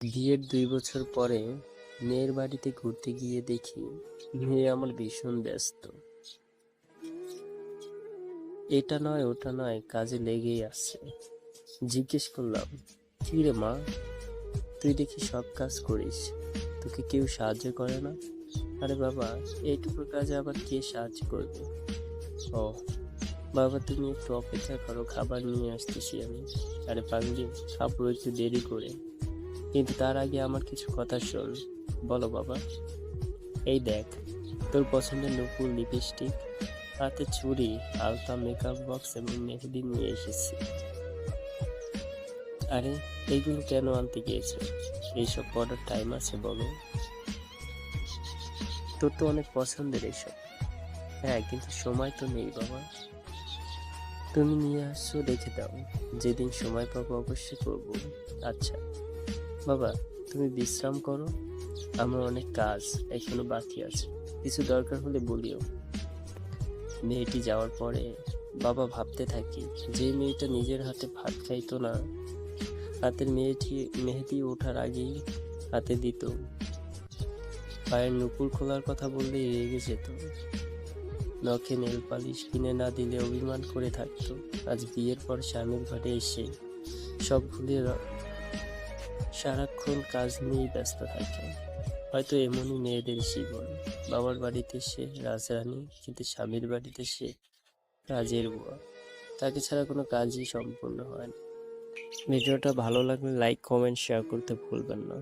বিয়ের ২ বছর পরে মেয়ের বাড়িতে ঘুরতে গিয়ে দেখি মেয়ে আমার ভীষণ ব্যস্ত। এটা নয় ওটা নয় কাজে লেগেই আছে। জিজ্ঞেস করলাম, কি রে মা, তুই দেখি সব কাজ করিস, তোকে কেউ সাহায্য করে না? আরে বাবা, এইটুকু কাজে আবার কে সাহায্য করবে? ও বাবা, তুমি একটু অপেক্ষা করো, খাবার নিয়ে আসতেছি আমি। আরে পাগলি, খাবো একটু দেরি করে, কিন্তু তার আগে আমার কিছু কথা শোন। বলো বাবা। এই দেখ, তোর পছন্দের নূপুর, লিপস্টিক, হাতে চুড়ি, আলতা, মেকআপ বক্স এবং মেহেদি নিয়ে এসেছি। আরে, এইগুলো কেন আনতে গিয়েছো? এইসব পড়ার টাইম আছে বলো? তোর তো অনেক পছন্দের এইসব। হ্যাঁ, কিন্তু সময় তো নেই বাবা। তুমি নিয়ে আসছো, রেখে দাও, যেদিন সময় পাবো অবশ্যই করবো। আচ্ছা বাবা, তুমি বিশ্রাম করো, আমার অনেক কাজ এখনো বাকি আছে, কিছু দরকার হলে বলিও। মেয়েটি যাওয়ার পরে বাবা ভাবতে থাকি, যে মেয়েটা নিজের হাতে ভাত খাইতো না, হাতের মেহেদি ওঠার আগেই হাতে দিত, পায়ের নুপুর খোলার কথা বললেই রেগে যেত, নখে নেল পালিশ কিনে না দিলে অভিমান করে থাকতো, আজ বিয়ের পর স্বামীর ঘরে এসে সব ভুলে সারাক্ষণ কাজ নিয়েই ব্যস্ত থাকে। হয়তো এমনই মেয়েদের জীবন। বাবার বাড়িতে সে রাজরানী, কিন্তু স্বামীর বাড়িতে সে কাজের বুয়া। তাকে ছাড়া কোনো কাজই সম্পূর্ণ হয় না। ভিডিওটা ভালো লাগলে লাইক, কমেন্ট, শেয়ার করতে ভুলবেন না।